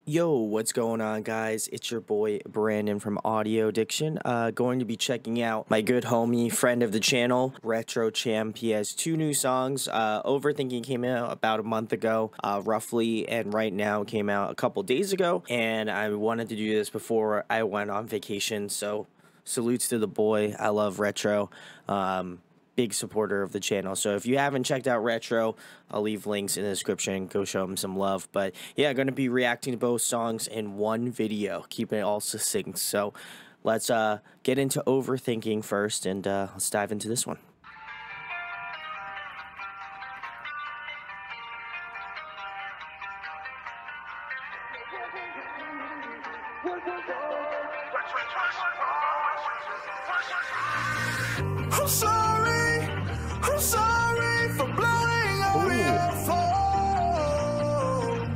Yo, what's going on, guys? It's your boy Brandon from Audio Addiction. Going to be checking out my good homie, friend of the channel, Retro Champ. He has two new songs. Overthinking came out about a month ago, roughly, and Right Now came out a couple days ago. And I wanted to do this before I went on vacation, so salutes to the boy. I love Retro. Big supporter of the channel. So if you haven't checked out Retro, I'll leave links in the description. Go show him some love. But yeah, going to be reacting to both songs in one video, keeping it all succinct. So let's get into Overthinking first, and let's dive into this one. I'm sorry for blowing on your phone.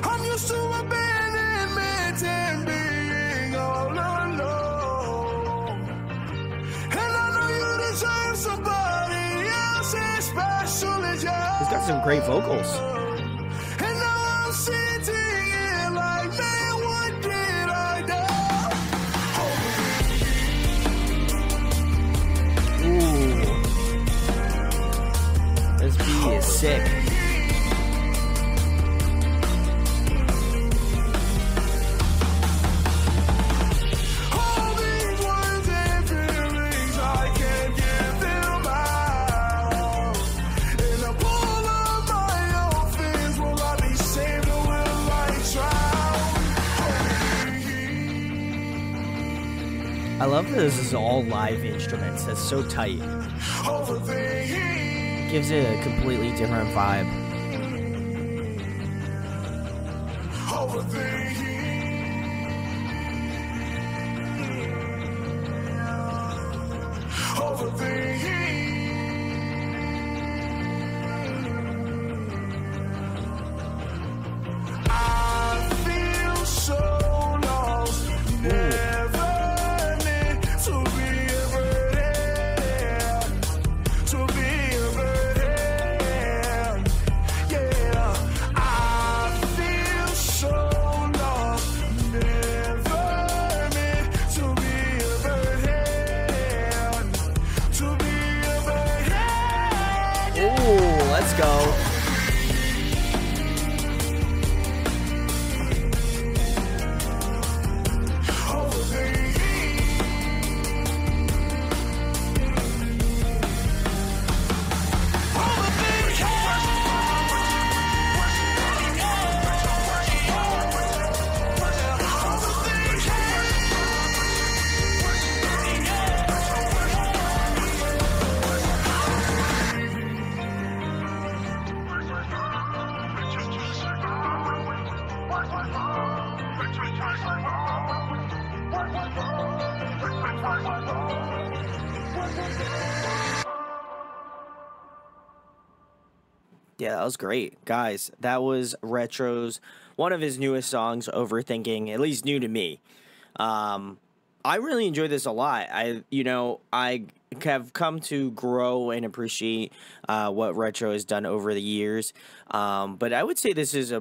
I'm used to abandonment and being all alone. And I know you deserve somebody else as special as you. He's got some great vocals. And now I'm sitting here like, man, what did I do? Ooh. This beat is sick. All these words and feelings, I can't get them out. In the pool of my own fears, will I be saved or will I drown? I love that this is all live instruments. That's so tight. Overthinking. Gives it a completely different vibe. I feel so lost. Never meant to be a burden. To be a burden. Yeah, I feel so lost. Never meant to be a burden. To be a burden. Ooh, let's go. Yeah, that was great. Guys, that was Retro's, one of his newest songs, Overthinking, at least new to me. I really enjoyed this a lot. I have come to grow and appreciate what Retro has done over the years. But I would say this is I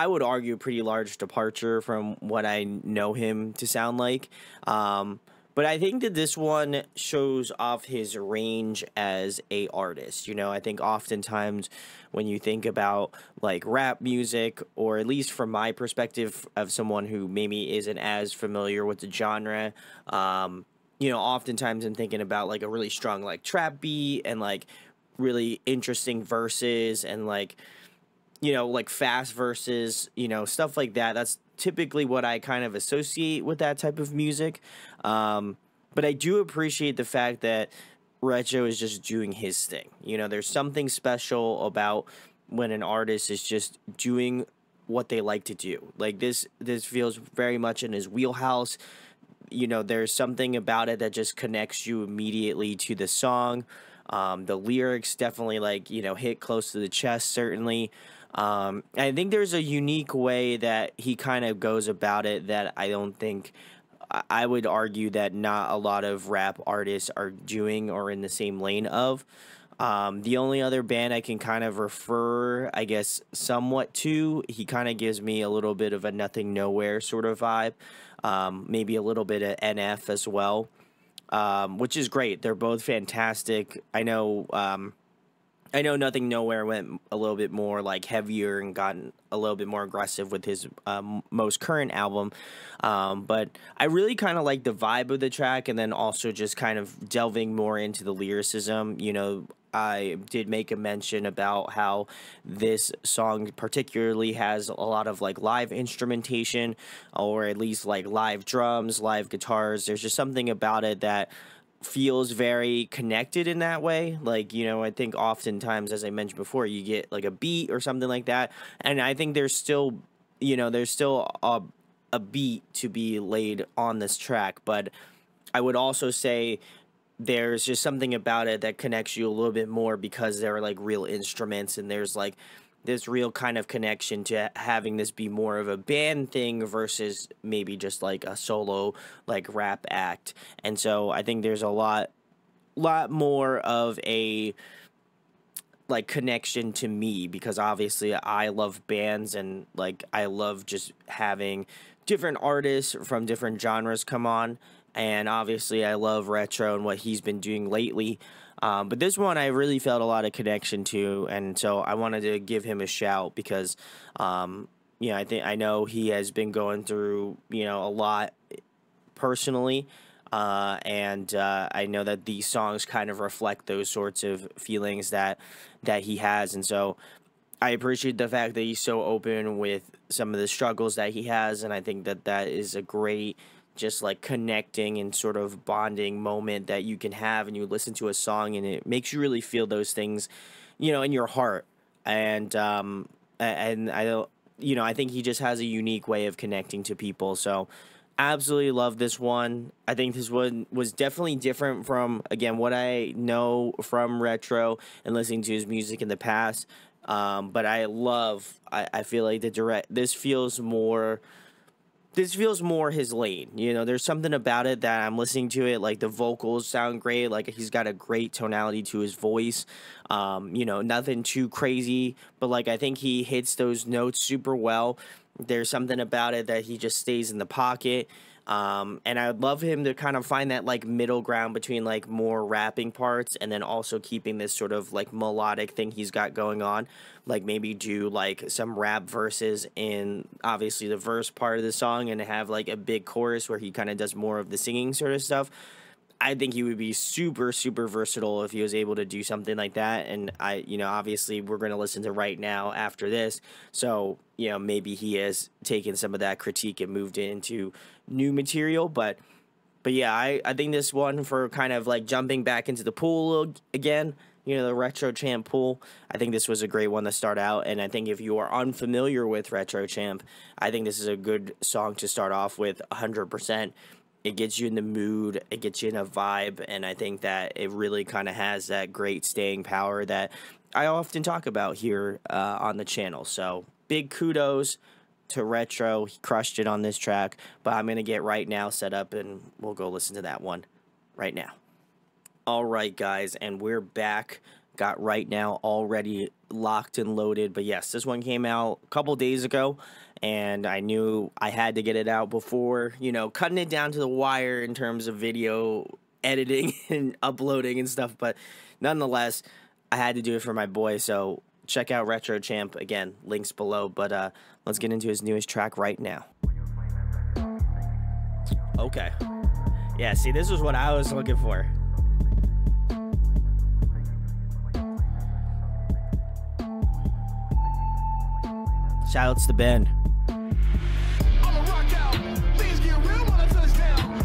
would argue, a pretty large departure from what I know him to sound like. But I think that this one shows off his range as a artist. I think oftentimes when you think about like rap music, or at least from my perspective of someone who maybe isn't as familiar with the genre, oftentimes I'm thinking about like a really strong like trap beat and like really interesting verses and like fast verses, stuff like that. That's typically what I kind of associate with that type of music. But I do appreciate the fact that Retro is just doing his thing. There's something special about when an artist is just doing what they like to do. Like this feels very much in his wheelhouse. There's something about it that just connects you immediately to the song. The lyrics definitely hit close to the chest, certainly. I think there's a unique way that he kind of goes about it that I don't think I would argue that not a lot of rap artists are doing or in the same lane of. The only other band I can kind of refer, I guess, somewhat to, he kind of gives me a little bit of a Nothing Nowhere sort of vibe, maybe a little bit of NF as well, which is great. They're both fantastic. I know Nothing Nowhere went a little bit more like heavier and gotten a little bit more aggressive with his most current album, but I really kind of like the vibe of the track, and then also just kind of delving more into the lyricism. You know, I did make a mention about how this song particularly has a lot of like live instrumentation, or at least like live drums, live guitars. There's just something about it that feels very connected in that way. Like, you know, I think oftentimes, as I mentioned before, you get like a beat or something like that, and I think there's still, you know, there's still a beat to be laid on this track, but I would also say there's just something about it that connects you a little bit more because there are like real instruments, and there's like this real kind of connection to having this be more of a band thing versus maybe just like a solo like rap act. And so I think there's a lot more of a like connection to me, because obviously I love bands, and like I love just having different artists from different genres come on, and obviously I love Retro and what he's been doing lately. But this one I really felt a lot of connection to, and so I wanted to give him a shout because, you know, I know he has been going through, you know, a lot personally, and I know that these songs kind of reflect those sorts of feelings that he has, and so I appreciate the fact that he's so open with some of the struggles that he has, and I think that is a great just like connecting and sort of bonding moment that you can have, and you listen to a song and it makes you really feel those things, you know, in your heart. And I don't, you know, I think he just has a unique way of connecting to people. So absolutely love this one. I think this one was definitely different from, again, what I know from Retro and listening to his music in the past. But I feel like this feels more his lane. You know, there's something about it that I'm listening to it, like the vocals sound great, like he's got a great tonality to his voice. You know, nothing too crazy, but like I think he hits those notes super well. There's something about it that he just stays in the pocket. And I would love him to kind of find that like middle ground between like more rapping parts and then also keeping this sort of like melodic thing he's got going on. Like maybe do like some rap verses in obviously the verse part of the song, and have like a big chorus where he kind of does more of the singing sort of stuff. I think he would be super, super versatile if he was able to do something like that. And you know, obviously we're going to listen to Right Now after this. So, you know, maybe he has taken some of that critique and moved it into new material. But yeah, I think this one, for kind of like jumping back into the pool again, you know, the Retro Champ pool, I think this was a great one to start out. And I think if you are unfamiliar with Retro Champ, I think this is a good song to start off with 100%. It gets you in the mood, it gets you in a vibe, and I think that it really kind of has that great staying power that I often talk about here on the channel. So big kudos to Retro. He crushed it on this track, but I'm going to get Right Now set up, and we'll go listen to that one right now. All right, guys, and we're back. Got Right Now already locked and loaded, but yes, this one came out a couple days ago, and I knew I had to get it out before, you know, cutting it down to the wire in terms of video editing and uploading and stuff, but nonetheless, I had to do it for my boy. So check out Retro Champ, again, links below, but let's get into his newest track right now. Okay, yeah, see, this was what I was looking for. Shoutouts to Ben.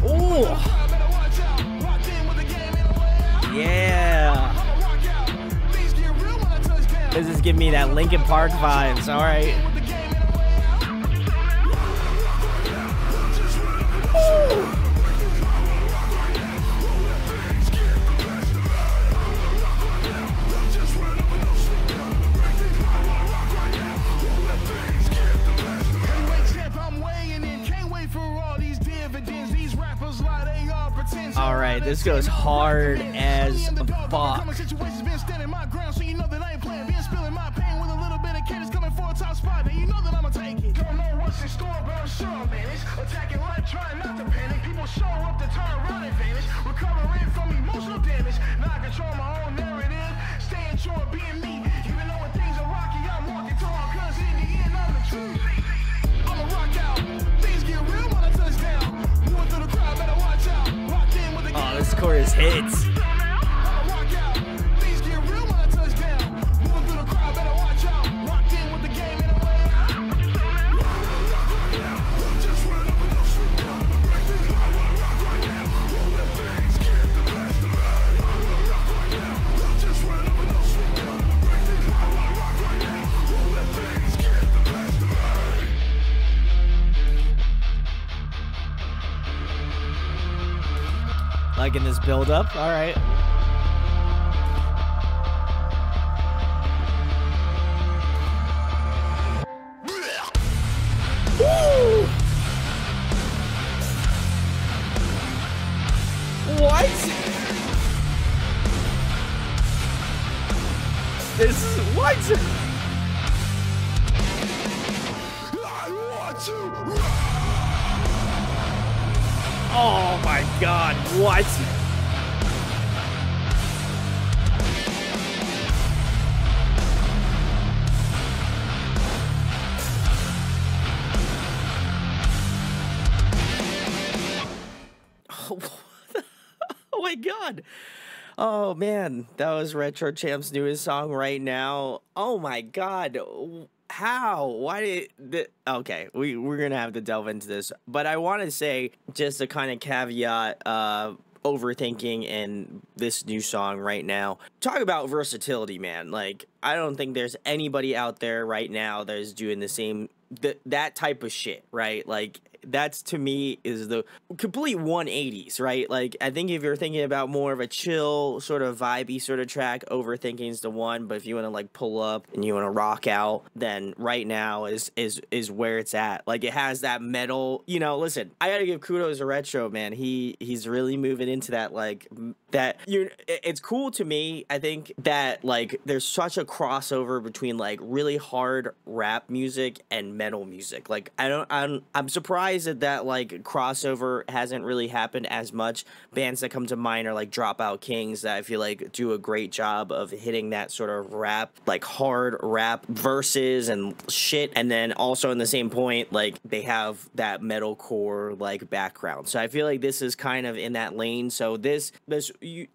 Ooh. Yeah. This is giving me that Linkin Park vibes, alright. Alright, this goes hard as fuck. in store, but I'm sure I'll manage. Attacking life, trying not to panic. People show up to turn around and vanish. Recovering from emotional damage. Now I control my own narrative. Staying true, being me. Even though when things are rocky, I'm walking tall. Cause in the end, I'm the truth. I'ma rock out. Things get real when I touch down. Moving through the crowd, better watch out. Locked in with the Oh, this chorus hits. Liking this build up. All right. Woo! What? This is what? Oh my God, what? Oh my God. Oh man, that was Retro Champ's newest song right now. Oh my God. How? Why did okay, we're gonna have to delve into this, but I want to say just a kind of caveat, Overthinking and this new song right now. Talk about versatility, man. Like, I don't think there's anybody out there right now that is doing the same that type of shit, right? Like, that's to me is the complete 180s, right? Like, I think if you're thinking about more of a chill sort of vibey sort of track, Overthinking is the one. But if you want to like pull up and you want to rock out, then right now is where it's at. Like, it has that metal, you know. Listen, I gotta give kudos to Retro, man. He's really moving into that, like, that it's cool to me. I think that like there's such a crossover between like really hard rap music and metal music. Like, I'm surprised that like crossover hasn't really happened as much. Bands that come to mind are like Dropout Kings, that I feel like do a great job of hitting that sort of rap, like hard rap verses and shit, and then also in the same point, like they have that metalcore like background. So I feel like this is kind of in that lane. So this I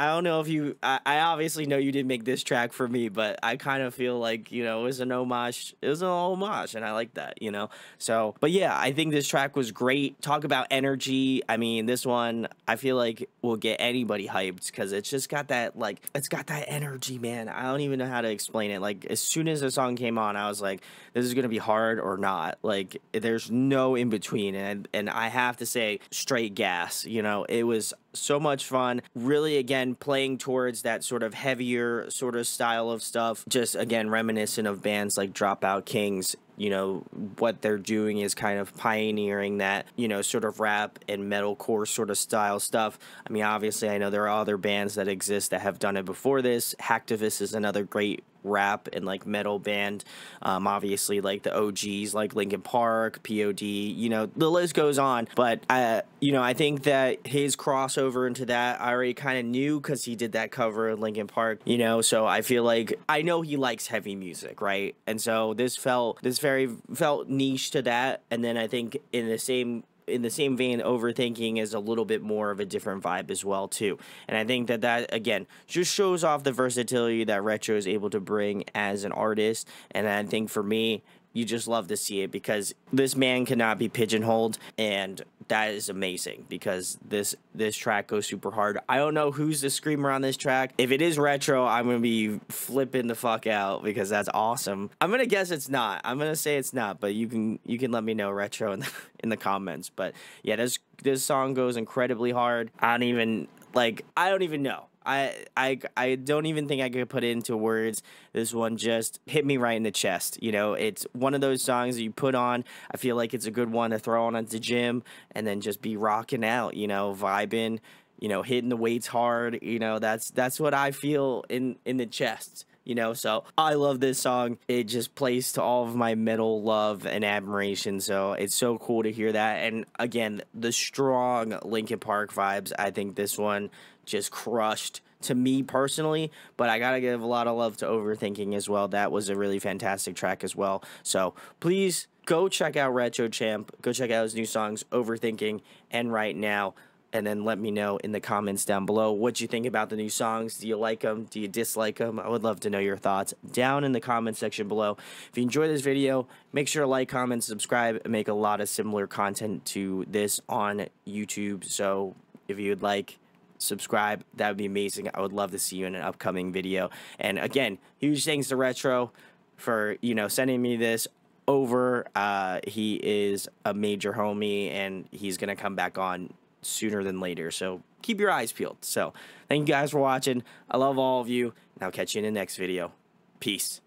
don't know if you I obviously know you didn't make this track for me, but I kind of feel like, you know, it was an homage, and I like that, you know. So, but yeah, I think this track was great. Talk about energy. I mean, this one I feel like will get anybody hyped because it's just got that, like, it's got that energy, man. I don't even know how to explain it. Like, as soon as the song came on, I was like, this is gonna be hard or not. Like, there's no in between, and I have to say, straight gas. You know, it was so much fun. Really, again, playing towards that sort of heavier sort of style of stuff. Just again, reminiscent of bands like Dropout Kings. You know, what they're doing is kind of pioneering that, you know, sort of rap and metalcore sort of style stuff. I mean, obviously, I know there are other bands that exist that have done it before this. Hacktivist is another great rap and like metal band. Obviously, like the OGs like Linkin Park, POD, you know, the list goes on. But you know, I think that his crossover into that I already kind of knew because he did that cover of Linkin Park, you know. So I feel like I know he likes heavy music, right? And so this felt niche to that. And then I think in the same vein, Overthinking is a little bit more of a different vibe as well too. And I think that again just shows off the versatility that Retro is able to bring as an artist. And I think for me, you just love to see it because this man cannot be pigeonholed, and that is amazing because this track goes super hard. I don't know who's the screamer on this track. If it is Retro, I'm gonna be flipping the fuck out because that's awesome. I'm gonna guess it's not. I'm gonna say it's not, but you can let me know, Retro, in the comments. But yeah, this song goes incredibly hard. I don't even know. I don't even think I could put it into words. This one just hit me right in the chest. You know, it's one of those songs that you put on. I feel like it's a good one to throw on at the gym and then just be rocking out, you know, vibing, you know, hitting the weights hard. You know, that's what I feel in the chest. you know, so I love this song. It just plays to all of my metal love and admiration, so it's so cool to hear that. And again, the strong Linkin Park vibes. I think this one just crushed to me personally, but I gotta give a lot of love to Overthinking as well. That was a really fantastic track as well. So please go check out Retro Champ. Go check out his new songs, Overthinking and Right Now. And then let me know in the comments down below what you think about the new songs. Do you like them? Do you dislike them? I would love to know your thoughts down in the comment section below. If you enjoyed this video, make sure to like, comment, subscribe. I make a lot of similar content to this on YouTube. So if you'd like, subscribe. That would be amazing. I would love to see you in an upcoming video. And again, huge thanks to Retro for, you know, sending me this over. He is a major homie, and he's going to come back on sooner than later, so keep your eyes peeled. So thank you guys for watching. I love all of you, and I'll catch you in the next video. Peace.